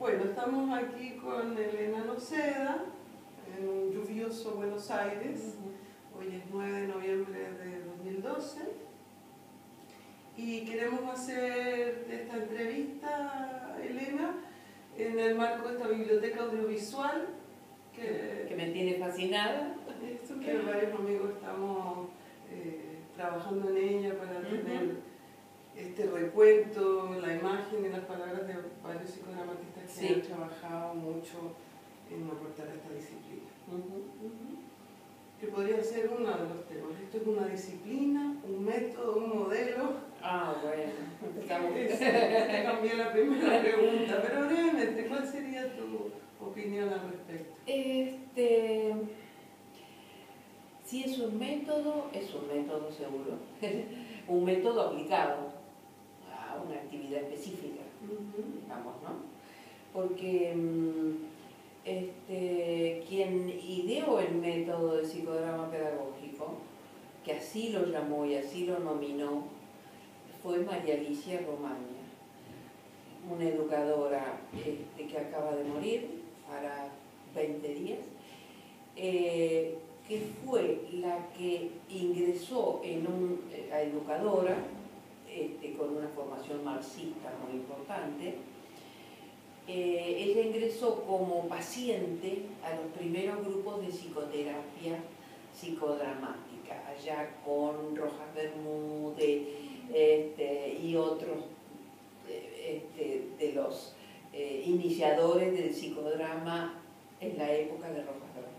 Bueno, estamos aquí con Elena Noceda, en un lluvioso Buenos Aires. Hoy es 9 de noviembre de 2012 y queremos hacer esta entrevista, Elena, en el marco de esta biblioteca audiovisual que me tiene fascinada. Esto que varios amigos estamos trabajando en ella para tener este recuento, la imagen y las palabras de varios psicodramatistas que han trabajado mucho en aportar a esta disciplina. Que podría ser uno de los temas. Esto es una disciplina, un método, un modelo. Ah, bueno, empezamos. Te cambié la primera pregunta, pero brevemente, ¿cuál sería tu opinión al respecto? Si es un método seguro. Un método aplicado a una actividad específica, digamos, ¿no? Porque quien ideó el método de psicodrama pedagógico, que así lo llamó y así lo nominó, fue María Alicia Romaña, una educadora que acaba de morir, hará 20 días, que fue la que ingresó a educadora, con una formación marxista muy importante. Ella ingresó como paciente a los primeros grupos de psicoterapia psicodramática, allá con Rojas Bermúdez y otros de los iniciadores del psicodrama en la época de Rojas Bermúdez.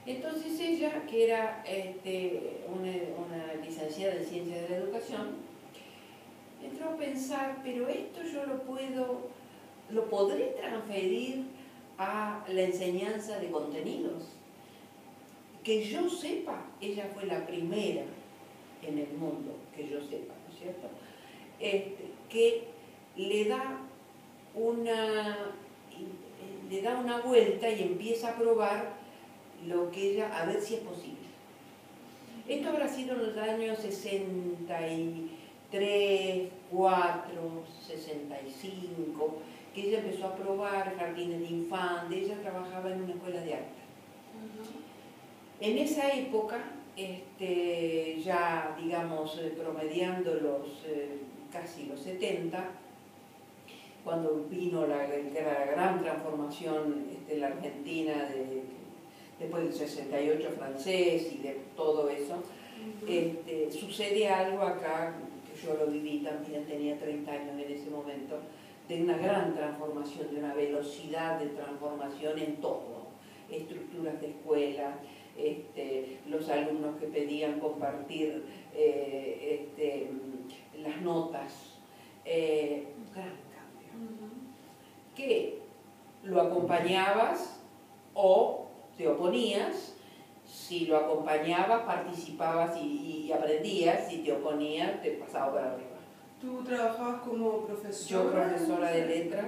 Entonces ella, que era una licenciada en Ciencias de la Educación, entró a pensar, pero esto yo lo podré transferir a la enseñanza de contenidos. Que yo sepa, ella fue la primera en el mundo, que yo sepa, ¿no es cierto?, que le da una vuelta y empieza a probar lo que ella, a ver si es posible. Esto habrá sido en los años 63, 4, 65, que ella empezó a probar jardines de infantes. Ella trabajaba en una escuela de arte. En esa época, ya digamos promediando casi los 70, cuando vino la gran transformación en la Argentina después del 68 francés y de todo eso, sucede algo acá, que yo lo viví también, tenía 30 años en ese momento, de una gran transformación, de una velocidad de transformación en todo, estructuras de escuela, los alumnos que pedían compartir las notas, un gran cambio, que lo acompañabas o te oponías. Si lo acompañabas, participabas y aprendías. Si te oponías, te pasaba para arriba. ¿Tú trabajabas como profesora? Yo, profesora de letras,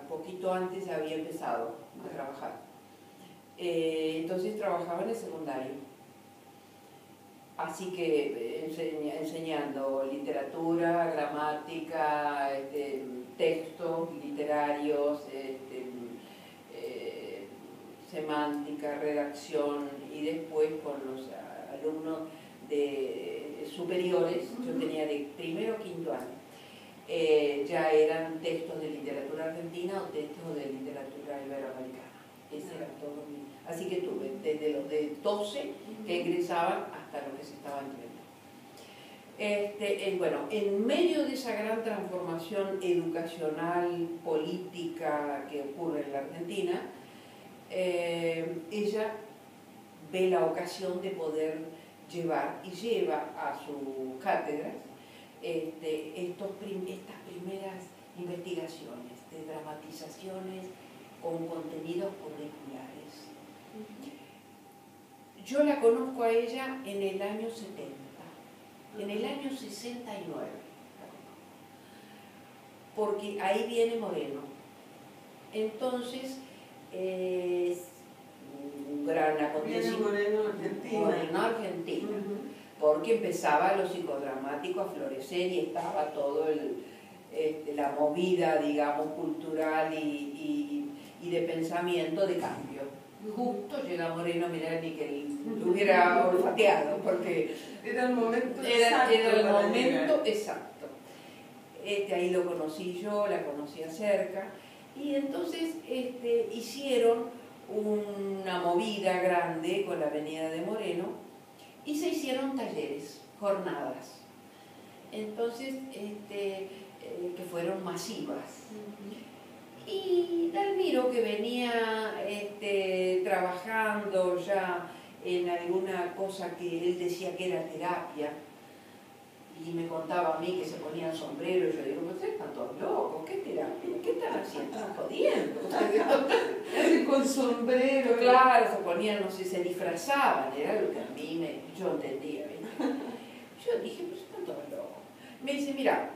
poquito antes había empezado a trabajar. Entonces trabajaba en el secundario. Así que enseñando literatura, gramática, textos literarios, semántica, redacción, y después con los alumnos superiores, yo tenía de primero a quinto año, ya eran textos de literatura argentina o textos de literatura iberoamericana. Ese era todo así que tuve desde los de 12 que egresaban hasta los que se estaban yendo. Bueno, en medio de esa gran transformación educacional, política que ocurre en la Argentina, ella ve la ocasión de poder llevar y lleva a sus cátedras estas primeras investigaciones de dramatizaciones con contenidos curriculares. Yo la conozco a ella en el año 70, en el año 69, porque ahí viene Moreno. Entonces, es un gran acontecimiento. Moreno argentino. Porque empezaba lo psicodramático a florecer y estaba todo la movida, digamos, cultural y de pensamiento de cambio. Justo llega Moreno, mirá, ni que lo hubiera olfateado, porque era el momento exacto. Era el momento llegar. exacto. Ahí lo conocí yo, la conocía cerca, y entonces hicieron una movida grande con la Avenida de Moreno y se hicieron talleres, jornadas. Entonces, que fueron masivas. Y Dalmiro, que venía trabajando ya en alguna cosa que él decía que era terapia, y me contaba a mí que se ponían sombrero, y yo digo, ustedes están todos locos, ¿qué terapia? ¿Qué están haciendo? Están jodiendo. Con sombrero. Claro, se ponían, no sé, se disfrazaban, era lo que a mí yo entendía. Yo dije, pues están todos locos. Me dice, mira,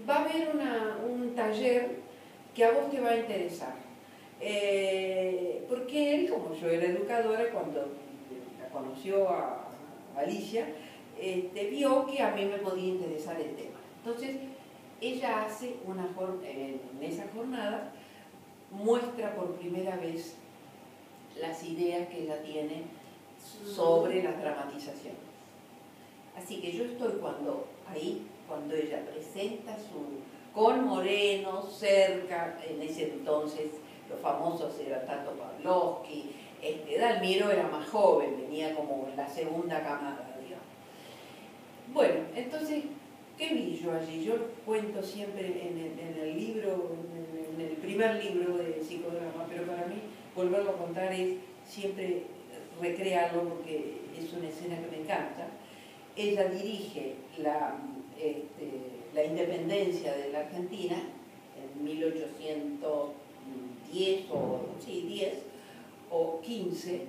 va a haber un taller que a vos te va a interesar. Porque él, como yo era educadora, cuando la conoció a Alicia, vio que a mí me podía interesar el tema. Entonces, ella hace en esa jornada, muestra por primera vez las ideas que ella tiene sobre las dramatizaciones. Así que yo estoy cuando ella presenta con Moreno cerca, en ese entonces los famosos eran Tato Pavlovsky, Dalmiro era más joven, venía como en la segunda camada, digamos. Bueno, entonces, ¿qué vi yo allí? Yo cuento siempre en el libro, en el primer libro de psicodrama, pero para mí volverlo a contar es siempre recrearlo porque es una escena que me encanta. Ella dirige la independencia de la Argentina en 1810 o 15,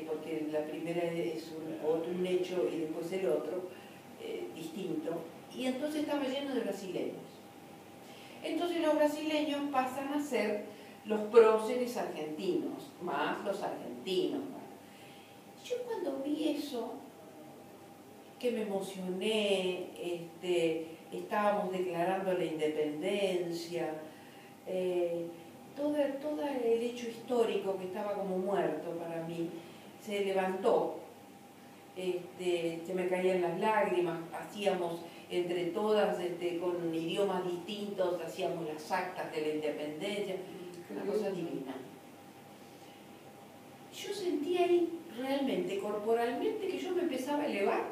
porque la primera es un hecho y después el otro, distinto, y entonces estaba lleno de brasileños. Entonces los brasileños pasan a ser los próceres argentinos, más los argentinos. Yo cuando vi eso, que me emocioné, estábamos declarando la independencia, todo el hecho histórico que estaba como muerto para mí, se levantó, se me caían las lágrimas, hacíamos entre todas, con idiomas distintos, hacíamos las actas de la independencia, una cosa divina. Yo sentí ahí realmente, corporalmente, que yo me empezaba a elevar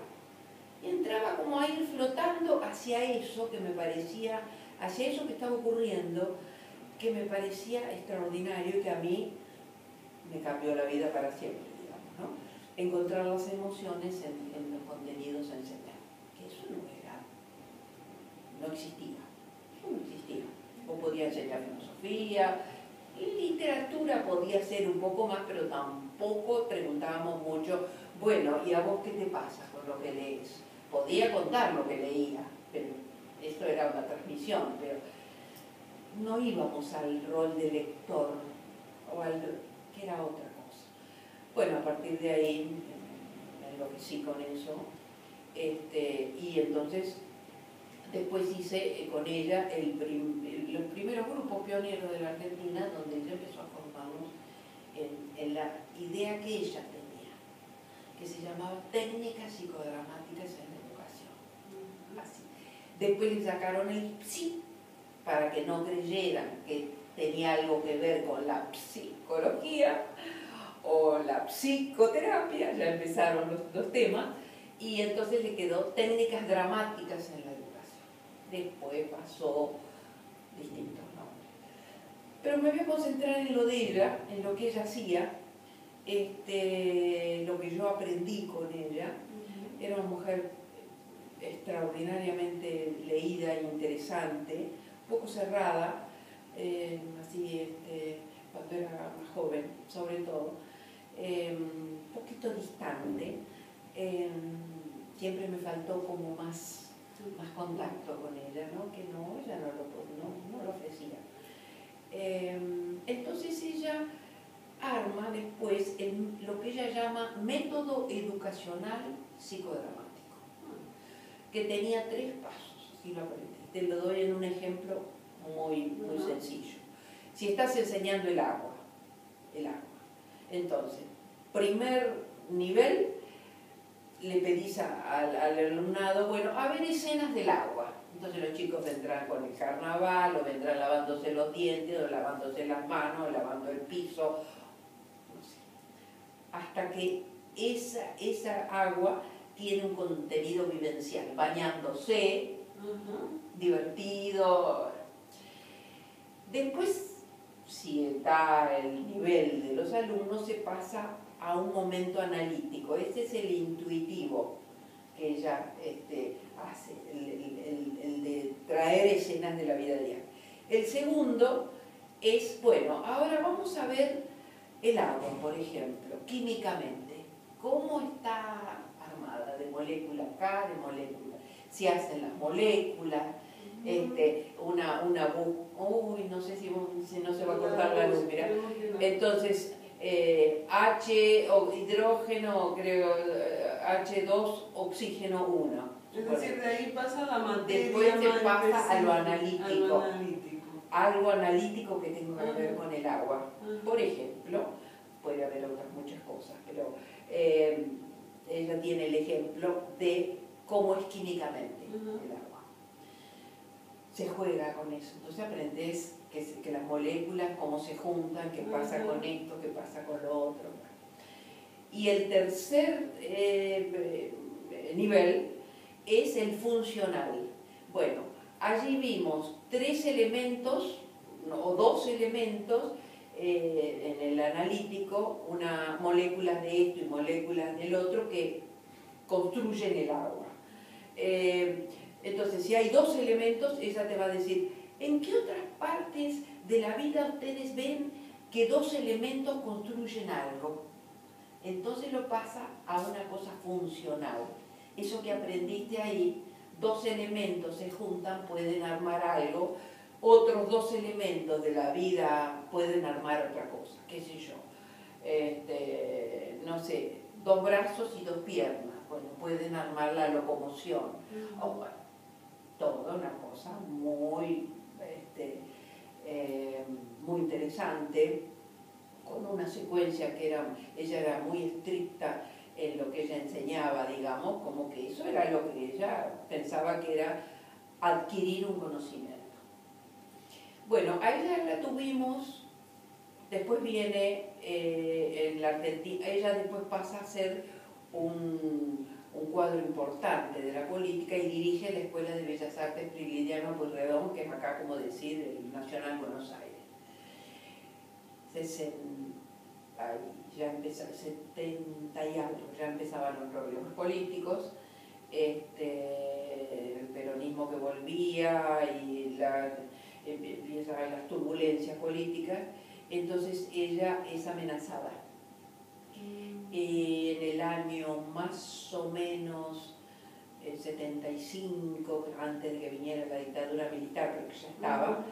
y entraba como a ir flotando hacia eso que me parecía, hacia eso que estaba ocurriendo, que me parecía extraordinario y que a mí me cambió la vida para siempre, digamos, ¿no? Encontrar las emociones en los contenidos a enseñar, que eso no existía, eso no existía. O podía enseñar filosofía, literatura podía ser un poco más, pero tampoco preguntábamos mucho, bueno, ¿y a vos qué te pasa con lo que lees? Podía contar lo que leía, pero esto era una transmisión, pero no íbamos al rol de lector, que era otra cosa. Bueno, a partir de ahí me enloquecí con eso, y entonces después hice con ella los primeros grupos pioneros de la Argentina, donde ella empezó a formarnos en la idea que ella tenía, que se llamaba técnicas psicodramáticas en la educación. Así. Después le sacaron el psi, para que no creyeran que tenía algo que ver con la psicología o la psicoterapia, ya empezaron los temas, y entonces le quedó técnicas dramáticas en la educación. Después pasó distintos nombres. Pero me voy a concentrar en lo de ella, en lo que ella hacía, lo que yo aprendí con ella. Era una mujer extraordinariamente leída e interesante, un poco cerrada, así cuando era más joven, sobre todo, un poquito distante. Siempre me faltó como más contacto con ella, ¿no? Que ella no lo ofrecía. Entonces ella arma después lo que ella llama método educacional psicodramático, que tenía 3 pasos, así lo aprendí. te lo doy en un ejemplo muy sencillo. Si estás enseñando el agua, entonces, primer nivel, le pedís al alumnado, bueno, a ver escenas del agua. Entonces los chicos vendrán con el carnaval, o vendrán lavándose los dientes, o lavándose las manos, o lavando el piso, no sé. Hasta que esa agua tiene un contenido vivencial, bañándose, divertido. Después, si está el nivel de los alumnos, se pasa a un momento analítico. Ese es el intuitivo que ella hace, el de traer escenas de la vida diaria. El segundo es, bueno, ahora vamos a ver el agua, por ejemplo, químicamente. ¿Cómo está armada? De molécula acá, de molécula. Si hacen las moléculas, uy, no sé si no se va a cortar la luz, mira. Entonces, H o hidrógeno, creo, H2, oxígeno 1. Es decir, de ahí pasa la materia. Después se pasa a lo analítico. Algo analítico que tenga que ver con el agua. Por ejemplo, puede haber otras muchas cosas, pero ella tiene el ejemplo de cómo es químicamente el agua. Se juega con eso, entonces aprendes que las moléculas, cómo se juntan, qué pasa con esto, qué pasa con lo otro. Y el tercer nivel es el funcional. Bueno, allí vimos 3 elementos, o 2 elementos, en el analítico, moléculas de esto y moléculas del otro que construyen el agua. Entonces, si hay 2 elementos, ella te va a decir, ¿en qué otras partes de la vida ustedes ven que 2 elementos construyen algo? Entonces lo pasa a una cosa funcional. Eso que aprendiste ahí, 2 elementos se juntan, pueden armar algo, otros 2 elementos de la vida pueden armar otra cosa, qué sé yo. No sé, 2 brazos y 2 piernas, bueno, pueden armar la locomoción. O bueno, toda una cosa muy interesante, con una secuencia que ella era muy estricta en lo que ella enseñaba, digamos, como que eso era lo que ella pensaba que era adquirir un conocimiento. Bueno, a ella la tuvimos, después viene en la Argentina, ella después pasa a ser un cuadro importante de la política y dirige la Escuela de Bellas Artes Prilidiano Pueyrredón, que es acá, como decir, el Nacional Buenos Aires. 70 y algo, ya empezaban los problemas políticos, el peronismo que volvía y empiezan las turbulencias políticas, entonces ella es amenazada. En el año más o menos 75, antes de que viniera la dictadura militar, pero que ya estaba,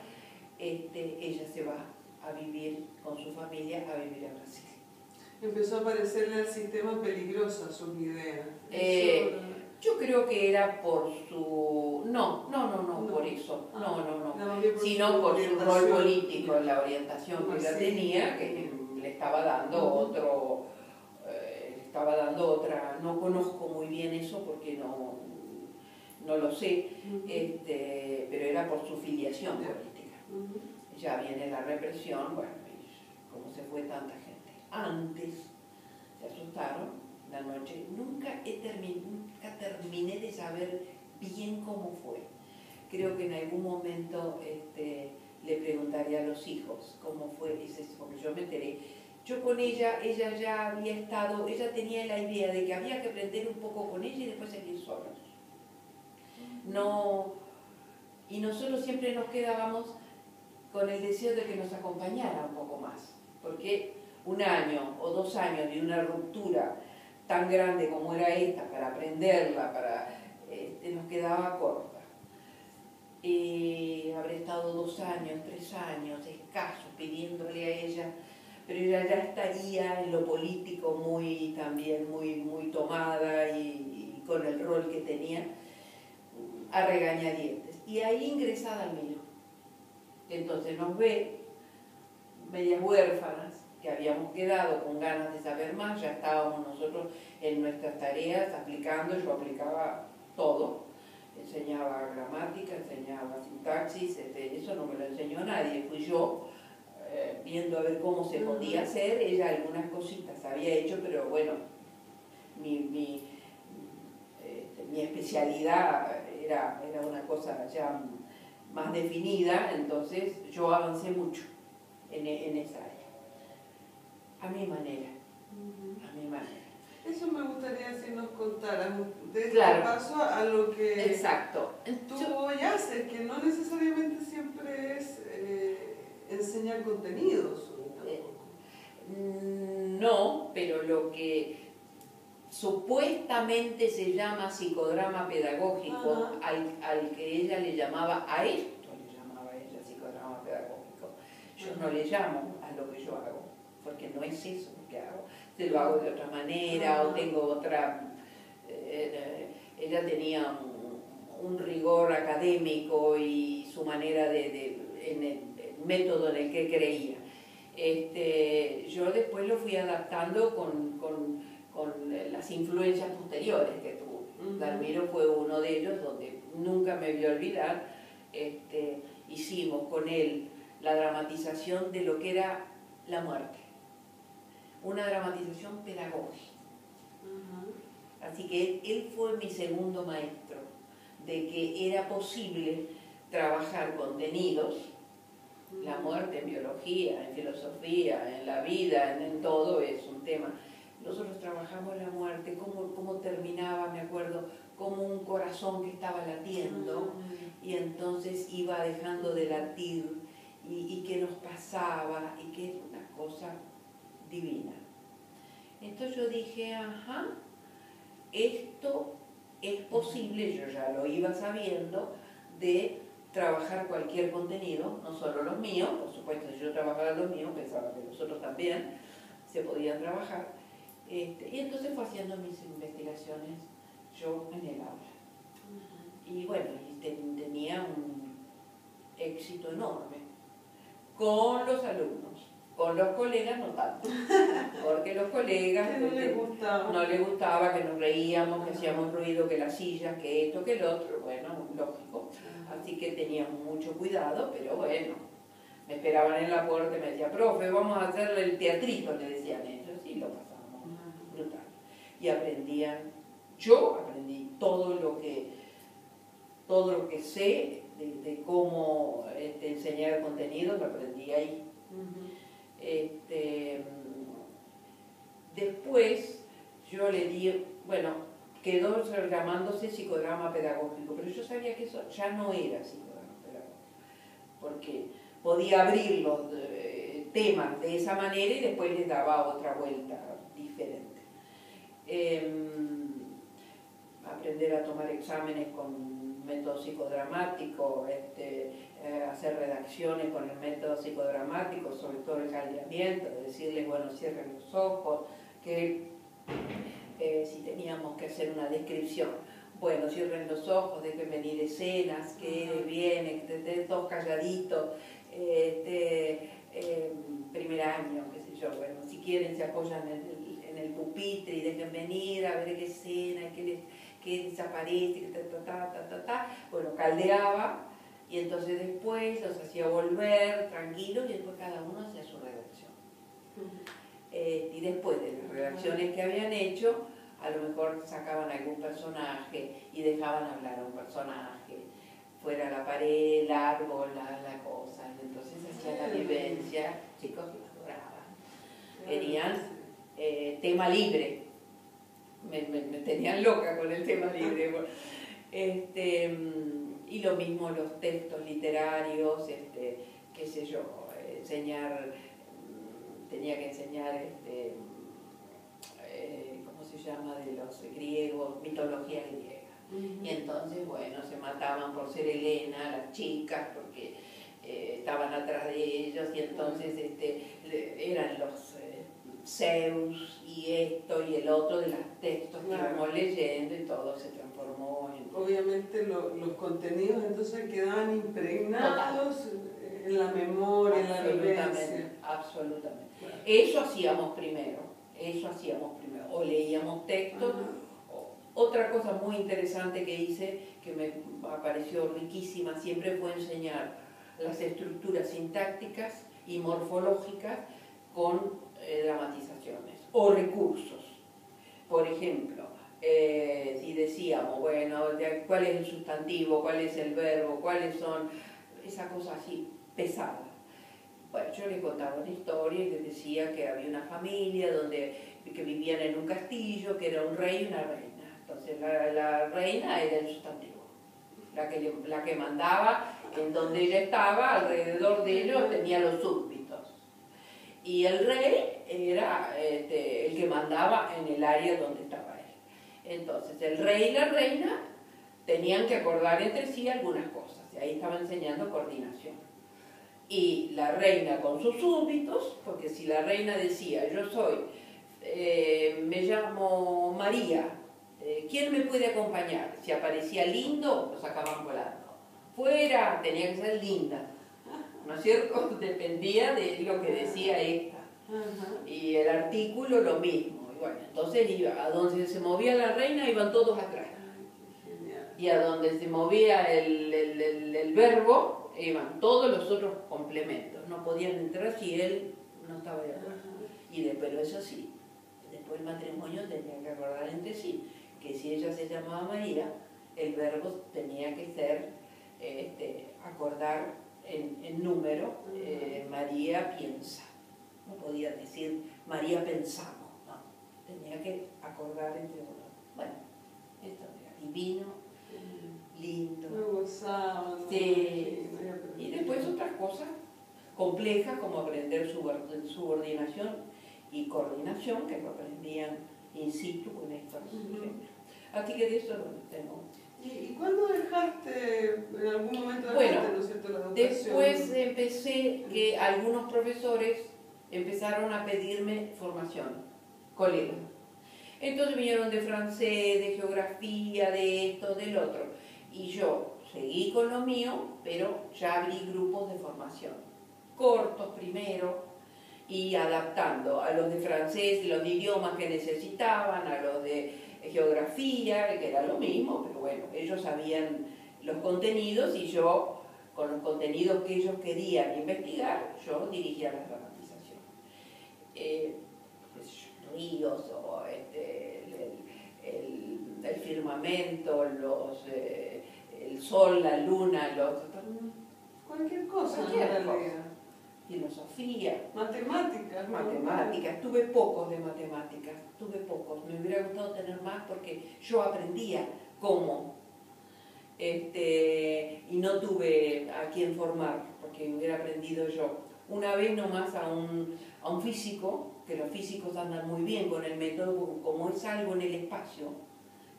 ella se va a vivir con su familia, a vivir a Brasil. Empezó a parecerle al sistema peligrosa sus ideas. Yo creo que era por su... No, por eso, sino por su rol político, la orientación que ella tenía, que le estaba dando otra, no conozco muy bien eso porque no lo sé, pero era por su filiación política. Ya viene la represión, bueno, como se fue tanta gente. Antes se asustaron la noche, nunca terminé de saber bien cómo fue. Creo que en algún momento le preguntaré a los hijos cómo fue, porque yo me enteré. Yo con ella ya había estado, ella tenía la idea de que había que aprender un poco con ella y después seguir solos. Y nosotros siempre nos quedábamos con el deseo de que nos acompañara un poco más, porque 1 año o 2 años de una ruptura tan grande como era esta, para aprenderla, nos quedaba corta. Habré estado 2 años, 3 años, escasos, pidiéndole a ella, pero ella ya estaría en lo político también muy tomada y con el rol que tenía. a regañadientes. Y ahí ingresa Dalmiro. Entonces nos ve, medias huérfanas, que habíamos quedado con ganas de saber más, ya estábamos nosotros en nuestras tareas aplicando, yo aplicaba todo, enseñaba gramática, enseñaba sintaxis, eso no me lo enseñó nadie, fui yo viendo a ver cómo se podía hacer. Ella algunas cositas había hecho, pero bueno, mi especialidad era una cosa ya más definida, entonces yo avancé mucho en esa área. A mi manera, a mi manera. Eso me gustaría si nos contaras, de este Claro. paso a lo que Exacto. tú hoy haces, que no necesariamente siempre es enseñar contenidos. No, pero lo que supuestamente se llama psicodrama pedagógico, al que ella le llamaba, a esto le llamaba ella psicodrama pedagógico. Yo no le llamo a lo que yo hago, porque no es eso lo que hago. Se lo hago de otra manera, o tengo otra... ella tenía un rigor académico y su manera en el método en el que creía. Yo después lo fui adaptando con las influencias posteriores que tuve. Dalmiro fue uno de ellos, donde nunca me voy a olvidar. Hicimos con él la dramatización de lo que era la muerte. Una dramatización pedagógica. Así que él fue mi segundo maestro, de que era posible trabajar contenidos, la muerte en biología, en filosofía, en la vida, en todo es un tema. Nosotros trabajamos la muerte, cómo terminaba, me acuerdo, como un corazón que estaba latiendo y entonces iba dejando de latir y qué nos pasaba y que es una cosa divina. Entonces yo dije, ajá, esto es posible, yo ya lo iba sabiendo, de trabajar cualquier contenido, no solo los míos, por supuesto, si yo trabajaba los míos, pensaba que los otros también se podían trabajar. Y entonces fue haciendo mis investigaciones yo en el aula. Y bueno, tenía un éxito enorme con los alumnos. Con los colegas no tanto, porque los colegas no les gustaba que nos reíamos, que hacíamos ruido, que las sillas, que esto, que el otro, bueno, lógico. Así que teníamos mucho cuidado, pero bueno, me esperaban en la puerta y me decían, profe, vamos a hacerle el teatrito, le decían ellos, y lo pasábamos brutal. Y yo aprendí todo lo que sé de cómo enseñar contenido, lo aprendí ahí. Después yo le di, bueno, quedó llamándose psicodrama pedagógico, pero yo sabía que eso ya no era psicodrama pedagógico, porque podía abrir los temas de esa manera y después les daba otra vuelta diferente. Aprender a tomar exámenes con método psicodramático, hacer redacciones con el método psicodramático, sobre todo el caldeamiento, decirles, bueno, cierren los ojos, que si teníamos que hacer una descripción, bueno, cierren los ojos, dejen venir escenas, que vienen, que estén todos calladitos, primer año, qué sé yo, bueno, si quieren se apoyan en el pupitre y dejen venir a ver qué escena, qué desaparece, bueno, caldeaba. Y entonces después los hacía volver tranquilos y después cada uno hacía su redacción. Y después de las redacciones que habían hecho, a lo mejor sacaban algún personaje y dejaban hablar a un personaje, fuera la pared, el árbol, la cosa. Y entonces hacían la vivencia, chicos que lo adoraban. Querían tema libre. Me tenían loca con el tema libre. Y lo mismo los textos literarios, qué sé yo, tenía que enseñar, ¿cómo se llama?, de los griegos, mitología griega. Y entonces, bueno, se mataban por ser Helena, las chicas, porque estaban atrás de ellos, y entonces eran los Zeus y esto y el otro de los textos que Claro. íbamos leyendo y todo se transformó en... Obviamente los contenidos entonces quedaban impregnados en la memoria, en la vivencia. Absolutamente. Claro. Eso hacíamos primero, o leíamos textos. Ajá. Otra cosa muy interesante que hice, que me pareció riquísima, siempre fue enseñar las estructuras sintácticas y morfológicas con dramatizaciones o recursos. Por ejemplo, si decíamos, bueno, ¿cuál es el sustantivo? ¿Cuál es el verbo? ¿Cuáles son? Esa cosa así pesada. Bueno, yo les contaba una historia y les decía que había una familia que vivían en un castillo, que era un rey y una reina. Entonces la reina era el sustantivo, la que mandaba en donde ella estaba, alrededor de ellos tenía los súbditos. Y el rey era el que mandaba en el área donde estaba él. Entonces el rey y la reina tenían que acordar entre sí algunas cosas, y ahí estaba enseñando coordinación. Y la reina con sus súbditos, porque si la reina decía, me llamo María, ¿quién me puede acompañar? Si aparecía lindo, lo sacaban volando. Fuera, tenía que ser linda, ¿no es cierto? Dependía de lo que decía esta. Ajá. Y el artículo lo mismo. Y bueno, entonces a donde se movía la reina iban todos atrás. Ay, qué genial. Y a donde se movía el verbo iban todos los otros complementos. No podían entrar si él no estaba de acuerdo. Pero eso sí, después el matrimonio tenía que acordar entre sí que si ella se llamaba María, el verbo tenía que ser acordar en número. María piensa. No podía decir María pensamos, no. Tenía que acordar entre uno. Bueno, esto era divino, lindo. Me gozaba. Sí. Y después otras cosas complejas como aprender subordinación y coordinación, que lo aprendían in situ con estos ejemplos. Así que de eso tengo. ¿Y cuándo dejaste, en algún momento Bueno, ¿no es cierto, la educación? Después empecé que algunos profesores empezaron a pedirme formación, colegas. Entonces vinieron de francés, de geografía, de esto, del otro. Y yo seguí con lo mío, pero ya abrí grupos de formación. Cortos primero, y adaptando a los de francés, los idiomas que necesitaban, a los de geografía, que era lo mismo, pero bueno, ellos sabían los contenidos y yo, con los contenidos que ellos querían investigar, yo dirigía la dramatización. Ríos, o el firmamento, el sol, la luna, Cualquier cosa, Cualquier en cosa. realidad. Filosofía, Matemáticas. ¿no? matemáticas. Tuve pocos de matemáticas, me hubiera gustado tener más porque yo aprendía cómo, y no tuve a quién formar, porque hubiera aprendido yo. Una vez nomás a un físico, que los físicos andan muy bien con el método, como es algo en el espacio,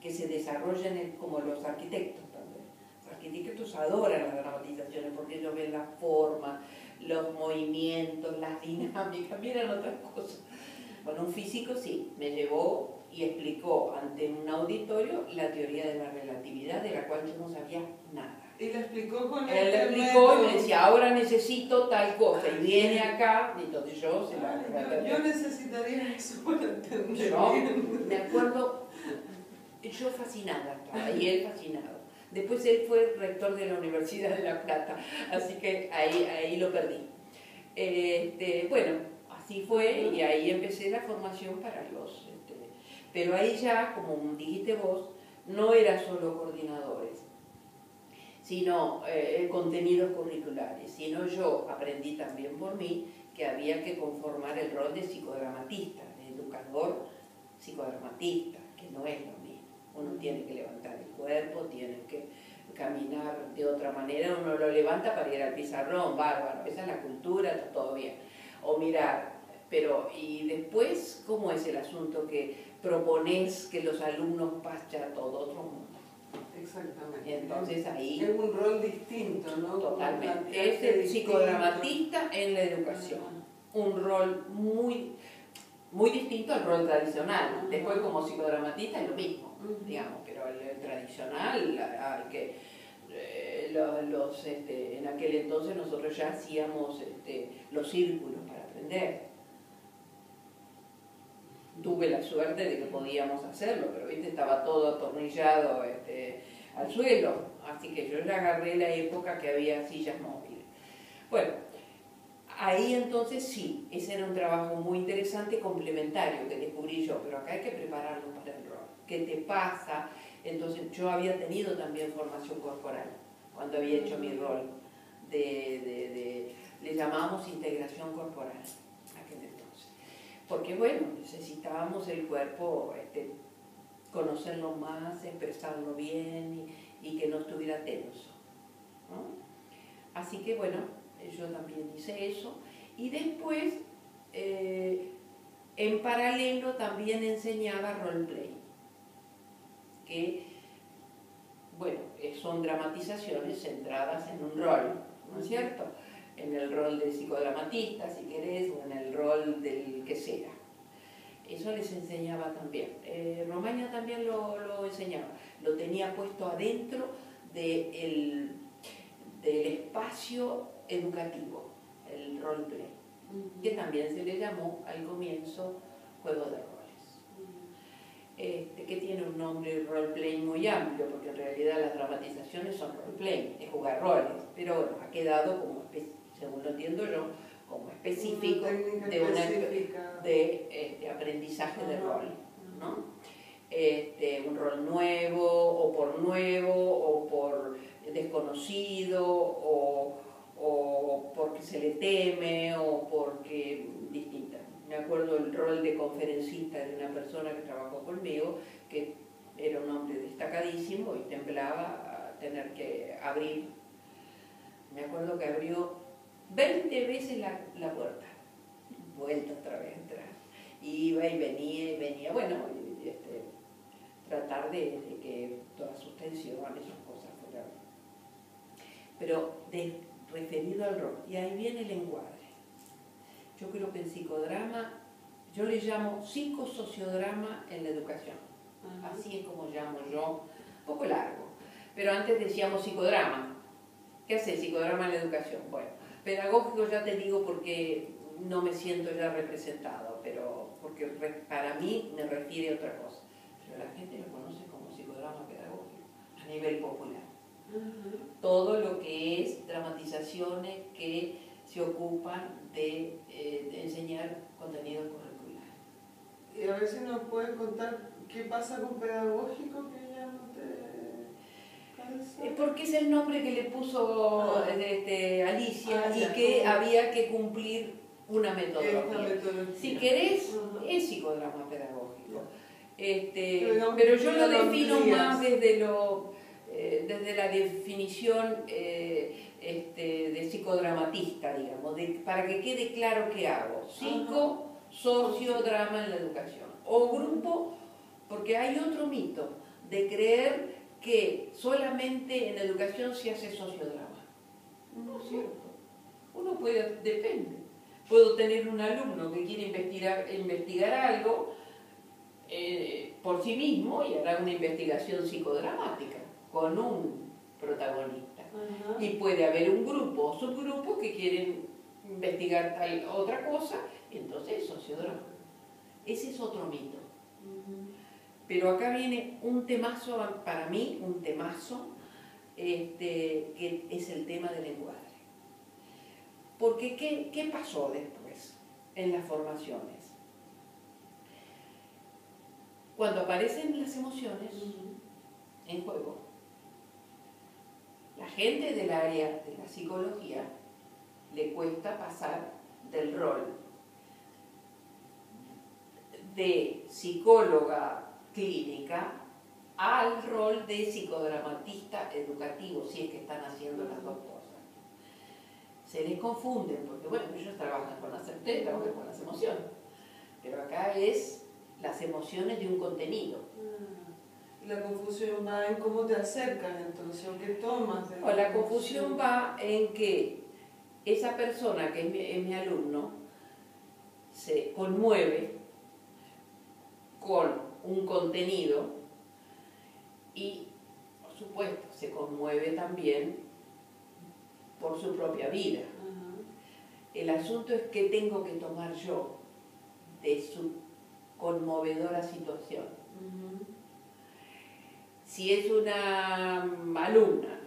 que se desarrolla como los arquitectos también. Los arquitectos adoran las dramatizaciones porque ellos ven la forma, los movimientos, las dinámicas, miran otras cosas. Bueno, un físico sí, me llevó y explicó ante un auditorio la teoría de la relatividad, de la cual yo no sabía nada. Y le explicó con Él le explicó y me decía, ahora necesito tal cosa, y viene acá, y entonces yo se la... Yo necesitaría eso para entender. Yo me acuerdo, yo fascinada estaba, y él fascinado. Después él fue rector de la Universidad de La Plata, así que ahí lo perdí. Bueno, así fue, y ahí empecé la formación para los... pero ahí ya, como dijiste vos, no era solo coordinadores, sino contenidos curriculares, sino yo aprendí también por mí que había que conformar el rol de psicodramatista, de educador psicodramatista, que no es lo mismo. Uno tiene que levantar el cuerpo, tiene que caminar de otra manera, uno lo levanta para ir al pizarrón, bárbaro, esa es la cultura, todo bien. O mirar, pero y después, ¿cómo es el asunto que propones que los alumnos pasen a todo otro mundo? Exactamente. Entonces ahí... Es un rol distinto, ¿no? Totalmente. Es el psicodramatista en la educación. Un rol muy... muy distinto al rol tradicional. Después como psicodramatista es lo mismo, digamos, pero el tradicional hay que... en aquel entonces nosotros ya hacíamos los círculos para aprender. Tuve la suerte de que podíamos hacerlo, pero ¿viste? Estaba todo atornillado al suelo, así que yo ya agarré la época que había sillas móviles. Bueno, ahí entonces sí, ese era un trabajo muy interesante, complementario, que descubrí yo, pero acá hay que prepararlo para el rol. ¿Qué te pasa? Entonces yo había tenido también formación corporal cuando había hecho mi rol le llamábamos integración corporal aquel entonces, porque bueno, necesitábamos el cuerpo conocerlo más, expresarlo bien y que no estuviera tenso, ¿no? Así que bueno, yo también hice eso y después en paralelo también enseñaba roleplay, que bueno, son dramatizaciones centradas en un rol, ¿no es cierto? En el rol del psicodramatista, si querés, o en el rol del que sea. Eso les enseñaba también. Romaña también lo enseñaba. Lo tenía puesto adentro del espacio educativo, el roleplay, que también se le llamó al comienzo juego de roles. Que tiene un nombre roleplay muy amplio, porque en realidad las dramatizaciones son roleplay, es jugar roles, pero bueno, ha quedado como, según lo entiendo yo, como específico de aprendizaje de rol, ¿no? Un rol nuevo, o por desconocido, o porque se le teme, o porque distinta. Me acuerdo el rol de conferencista de una persona que trabajó conmigo, que era un hombre destacadísimo y temblaba a tener que abrir. Me acuerdo que abrió 20 veces la puerta, vuelta otra vez a entrar. Iba y venía, bueno, tratar de que todas sus tensiones, sus cosas fueran. Pero referido al rol, y ahí viene el encuadre. Yo creo que el psicodrama, yo le llamo psicosociodrama en la educación. Así es como llamo yo, un poco largo. Pero antes decíamos psicodrama. ¿Qué hace psicodrama en la educación? Bueno, pedagógico ya te digo porque no me siento ya representado, pero porque para mí me refiere a otra cosa. Pero la gente lo conoce como psicodrama pedagógico a nivel popular. Todo lo que es dramatizaciones que se ocupan de enseñar contenido curricular. Y a ver si nos puedes contar qué pasa con pedagógico, que ya no te cansa. Porque es el nombre que le puso Alicia y que había que cumplir una metodología. Si querés, es psicodrama pedagógico. Pero yo lo defino más desde la definición de psicodramatista, digamos, para que quede claro qué hago. Sociodrama en la educación. O grupo, porque hay otro mito de creer que solamente en la educación se hace sociodrama. No es cierto. Uno puede, depende. Puedo tener un alumno que quiere investigar algo por sí mismo y hará una investigación psicodramática con un protagonista. Y puede haber un grupo o subgrupos que quieren investigar tal otra cosa, y entonces es sociodrama. Ese es otro mito. Pero acá viene un temazo, para mí, un temazo, que es el tema del encuadre. Porque ¿qué pasó después en las formaciones? Cuando aparecen las emociones en juego, la gente del área de la psicología le cuesta pasar del rol de psicóloga clínica al rol de psicodramatista educativo, si es que están haciendo las dos cosas. Se les confunden, porque bueno, ellos trabajan con las certezas, trabajan con las emociones, pero acá es las emociones de un contenido. La confusión va en cómo te acercas, entonces, o qué tomas. La confusión va en que esa persona que es mi alumno se conmueve con un contenido y, por supuesto, se conmueve también por su propia vida. El asunto es qué tengo que tomar yo de su conmovedora situación. Si es una alumna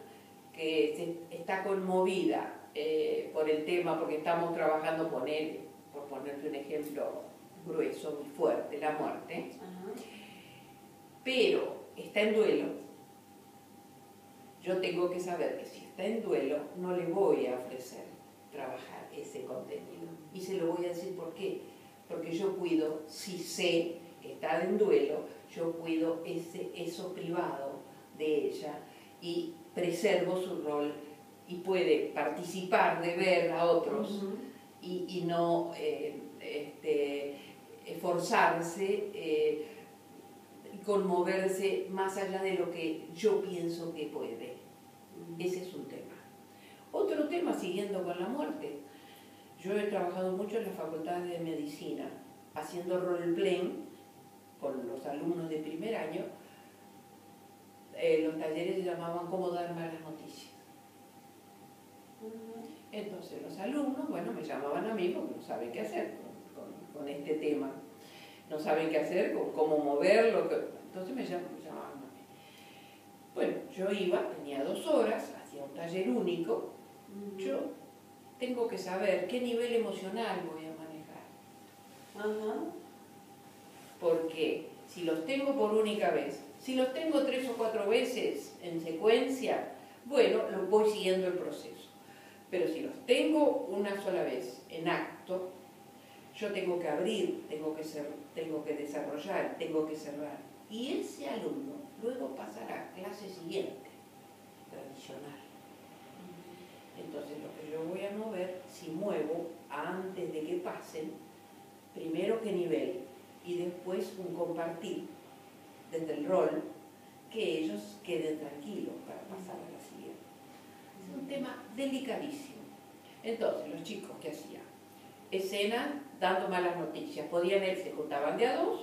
que está conmovida por el tema, porque estamos trabajando con él, por ponerte un ejemplo grueso, muy fuerte, la muerte, pero está en duelo, yo tengo que saber que si está en duelo no le voy a ofrecer trabajar ese contenido. Y se lo voy a decir por qué. Porque yo cuido, si sé que está en duelo, yo cuido eso privado de ella y preservo su rol y puede participar de ver a otros y no esforzarse y conmoverse más allá de lo que yo pienso que puede. Ese es un tema. Otro tema, siguiendo con la muerte. Yo he trabajado mucho en la Facultad de Medicina, haciendo roleplaying con los alumnos de primer año. Los talleres se llamaban "Cómo dar malas noticias". Entonces los alumnos, bueno, me llamaban a mí porque no saben qué hacer con este tema. No saben qué hacer, con cómo moverlo. Entonces me llamaban a mí. Bueno, yo iba, tenía 2 horas, hacía un taller único. Yo tengo que saber qué nivel emocional voy a manejar. Porque si los tengo por única vez, si los tengo 3 o 4 veces en secuencia, bueno, los voy siguiendo el proceso. Pero si los tengo una sola vez en acto, yo tengo que abrir, tengo que desarrollar, tengo que cerrar. Y ese alumno luego pasará a clase siguiente, tradicional. Entonces lo que yo voy a mover, si muevo antes de que pasen, primero qué nivel y después un compartir desde el rol, que ellos queden tranquilos para pasar a la siguiente. Es un tema delicadísimo. Entonces los chicos, ¿qué hacían? Escena dando malas noticias. Se juntaban de a 2,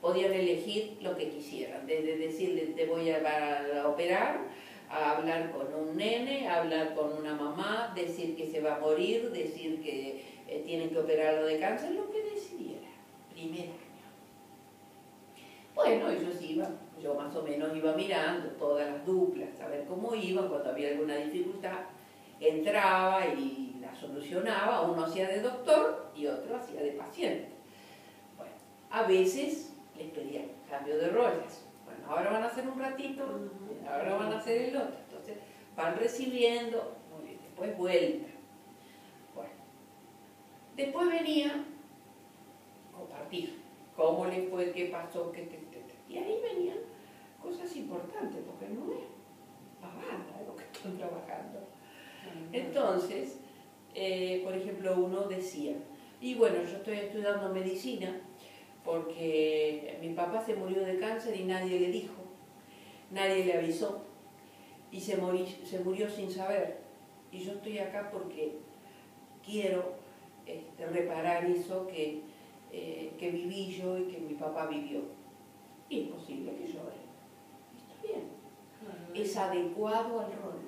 podían elegir lo que quisieran, desde decirle te voy a operar, a hablar con un nene, a hablar con una mamá, decir que se va a morir, decir que tienen que operarlo de cáncer, lo que decidiera, primer año. Bueno, ellos iban, yo más o menos iba mirando todas las duplas, a ver cómo iban, cuando había alguna dificultad, entraba y la solucionaba, uno hacía de doctor y otro hacía de paciente. Bueno, a veces les pedía cambio de roles. Bueno, ahora van a hacer un ratito, ahora van a hacer el otro. Entonces van recibiendo, muy bien, después vuelta. Bueno, después venía compartir cómo les fue, qué pasó, y ahí venían cosas importantes, porque no es pavada lo que están trabajando. Entonces, por ejemplo, uno decía, y bueno, yo estoy estudiando medicina porque mi papá se murió de cáncer y nadie le dijo, nadie le avisó, y se murió sin saber. Y yo estoy acá porque quiero reparar eso que viví yo y que mi papá vivió. Y es posible que llore. Está bien. Es adecuado al rol.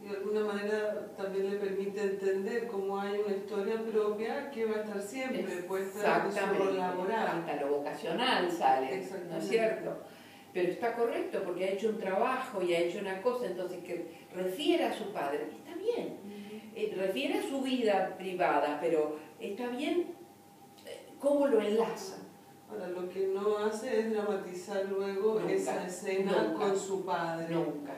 Y de alguna manera también le permite entender cómo hay una historia propia que va a estar siempre puesta en su rol laboral. Hasta lo vocacional sale, ¿no es cierto? Pero está correcto porque ha hecho un trabajo y ha hecho una cosa, entonces que refiere a su padre, está bien. Refiere a su vida privada, pero está bien cómo lo enlaza. Ahora, lo que no hace es dramatizar luego esa escena con su padre. Nunca.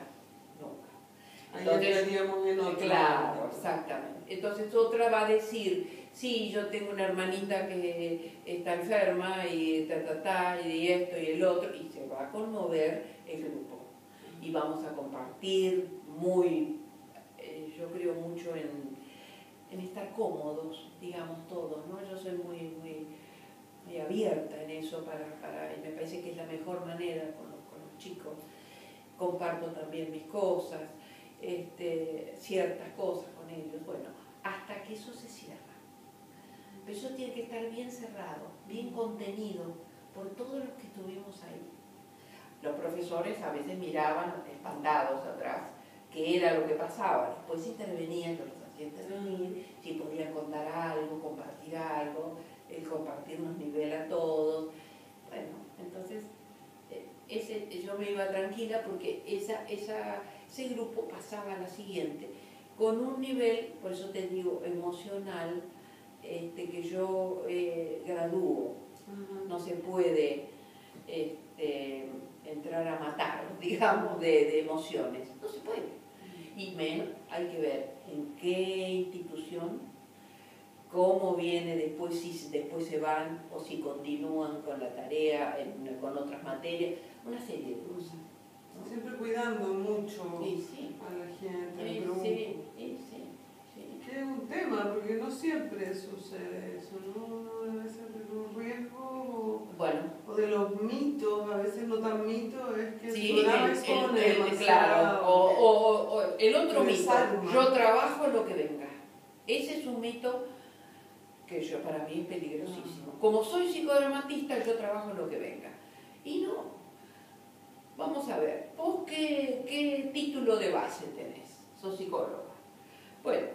Ahí estaríamos en otro. Claro, exactamente. Entonces otra va a decir, sí, yo tengo una hermanita que está enferma y y esto y el otro, y se va a conmover el grupo. Y vamos a compartir yo creo mucho en estar cómodos, digamos todos, ¿no? Yo soy muy abierta en eso y me parece que es la mejor manera con los chicos. Comparto también mis cosas, ciertas cosas con ellos, bueno, hasta que eso se cierra. pero eso tiene que estar bien cerrado, bien contenido por todos los que estuvimos ahí. Los profesores a veces miraban espantados atrás qué era lo que pasaba, después intervenían, yo los hacía intervenir, si podían contar algo, compartirnos nivel a todos. Bueno, entonces yo me iba tranquila porque ese grupo pasaba a la siguiente, con un nivel, por eso te digo, emocional, que yo gradúo. No se puede entrar a matar, digamos, de emociones. No se puede. Y menos hay que ver en qué institución, cómo viene después, si después se van o si continúan con la tarea, con otras materias, una serie de cosas, ¿no? Siempre cuidando mucho sí. a la gente, al grupo. Sí. Que es un tema, porque no siempre sucede eso, ¿no? Uno debe ser de los riesgos o de los mitos, a veces no tan mitos, es que sí, el programa expone demasiado. Claro, o el otro mito, desarma. Yo trabajo lo que venga. Ese es un mito que para mí es peligrosísimo. Como soy psicodramatista, yo trabajo lo que venga. Y no. Vamos a ver, ¿vos qué título de base tenés? Sos psicóloga. Bueno,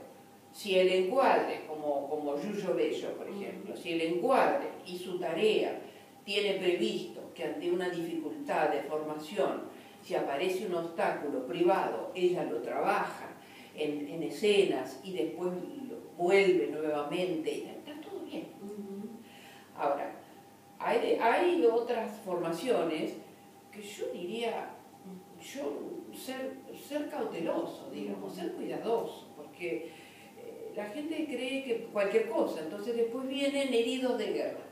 si el encuadre, como Yuyo Bello, por ejemplo, si el encuadre y su tarea tiene previsto que ante una dificultad de formación, si aparece un obstáculo privado, ella lo trabaja en escenas y después lo vuelve nuevamente, está todo bien. Ahora, hay otras formaciones que yo diría, ser cauteloso, digamos, ser cuidadoso, porque la gente cree que cualquier cosa, entonces después vienen heridos de guerra,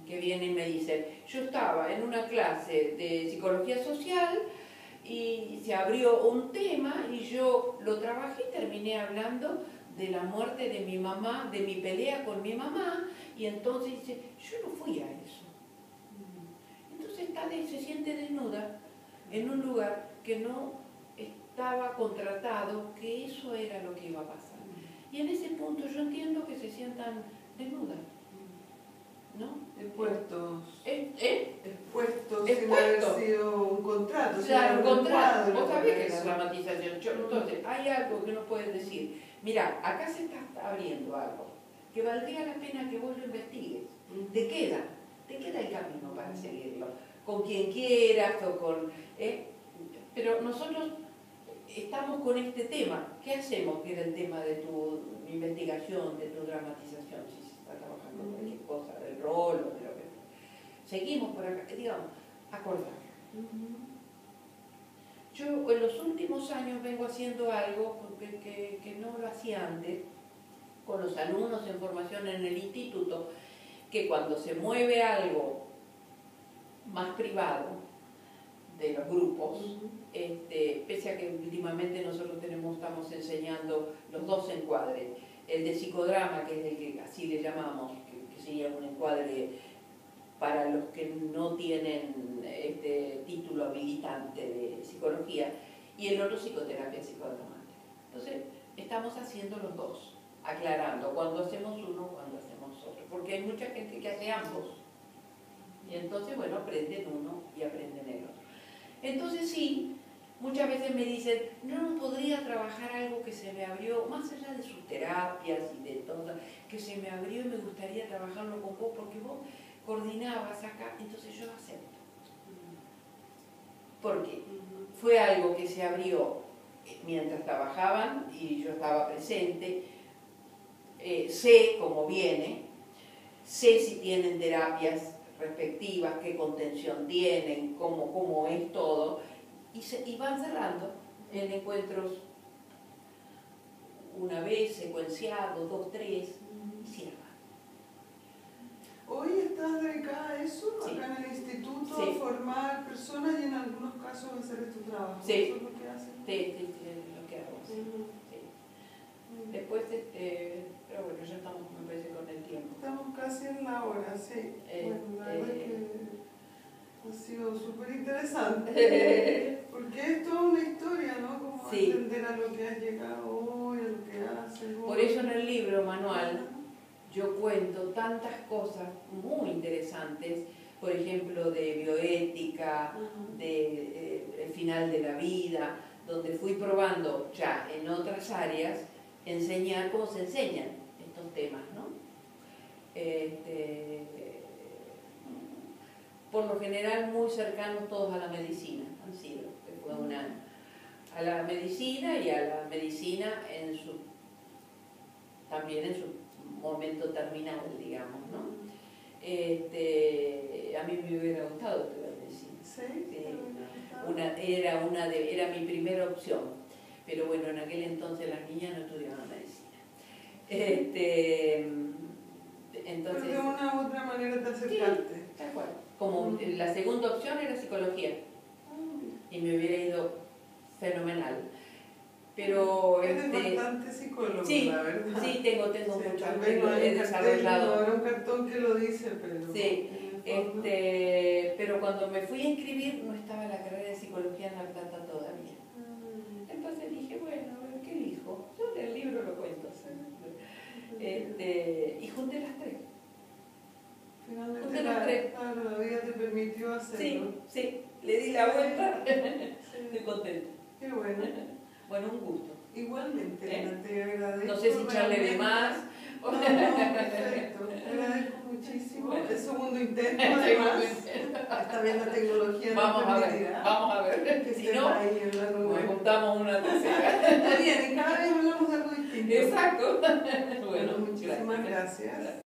que vienen y me dicen, yo estaba en una clase de psicología social y se abrió un tema y yo lo trabajé y terminé hablando de la muerte de mi mamá, de mi pelea con mi mamá, y entonces dice, yo no fui a eso. Entonces se siente desnuda en un lugar que no estaba contratado, que eso era lo que iba a pasar. Y en ese punto yo entiendo que se sientan desnudas, ¿no? Expuestos. Expuestos sin haber sido un contrato. Claro, un contrato. Vos sabés que es la dramatización. Entonces, hay algo que uno puede decir. Mirá, acá se está abriendo algo que valdría la pena que vos lo investigues. Te queda el camino para seguirlo. Con quien quieras o con... Pero nosotros estamos con este tema. ¿Qué hacemos? Que era el tema de tu investigación, de tu dramatización, si se está trabajando con cualquier cosa, del rol o de lo que... Seguimos por acá, digamos, acordar. Yo en los últimos años vengo haciendo algo que no lo hacía antes, con los alumnos en formación en el instituto, que cuando se mueve algo más privado de los grupos, pese a que últimamente nosotros estamos enseñando los dos encuadres, el de psicodrama, que es el que así le llamamos, que sería un encuadre para los que no tienen título habilitante de psicología, y el otro psicoterapia psicodramática. Entonces, estamos haciendo los dos, aclarando cuando hacemos uno, cuando hacemos otro, porque hay mucha gente que hace ambos. Y entonces, bueno, aprenden uno y aprenden el otro. Entonces sí, muchas veces me dicen, no podría trabajar algo que se me abrió, más allá de sus terapias y de todo, que se me abrió y me gustaría trabajarlo con vos, porque vos coordinabas acá, entonces yo lo acepto. Porque fue algo que se abrió mientras trabajaban y yo estaba presente, sé cómo viene, sé si tienen terapias respectivas, qué contención tienen, cómo es todo, y van cerrando en encuentros una vez, secuenciados, 2, 3, y cierran. ¿Hoy estás dedicada a eso, Sí. acá en el instituto, Sí. a formar personas y en algunos casos hacer tu trabajo? Sí. ¿Eso es lo que haces? Sí, lo que hago. Sí. Después, pero bueno, ya estamos, me parece, con el tiempo. Estamos casi en la hora, sí. Bueno, la verdad es que ha sido súper interesante, porque es toda una historia, ¿no? Como Sí. entender a lo que has llegado hoy, a lo que haces hoy. Por eso en el libro, Manual, yo cuento tantas cosas muy interesantes, por ejemplo, de bioética, de el final de la vida, donde fui probando ya en otras áreas enseñar cómo se enseñan estos temas, ¿no? Por lo general muy cercanos todos a la medicina, han sido, que fue a la medicina y a la medicina también en su momento terminal, digamos, ¿no? A mí me hubiera gustado estudiar medicina. ¿Sí? Era mi primera opción, pero bueno, en aquel entonces las niñas no estudiaban medicina. Entonces, pero de una u otra manera te acercaste. Sí, tal cual. Como la segunda opción era psicología y me hubiera ido fenomenal. Pero eres bastante psicólogo, sí, la verdad. Sí, tengo Sí, mucho, tal vez no he desarrollado. No habrá un cartón que lo dice, pero... Sí, pero cuando me fui a inscribir no estaba la carrera de psicología en La Plata todavía. Entonces dije, bueno, a ver, ¿qué elijo? Yo en el libro lo cuento. Y junté las tres. Finalmente la vida te permitió hacerlo. Sí, le di la vuelta. Estoy contenta. Qué bueno. Bueno, un gusto. Igualmente, te agradezco. No sé si echarle de más. No, perfecto. Te agradezco muchísimo. Bueno. El segundo intento, además. Esta vez la tecnología vamos nos permitirá. Vamos a ver. Que si no, ahí en la nube. nos juntamos una tercera. Está bien, y cada vez hablamos de algo distinto. Exacto. Bueno, muchísimas gracias.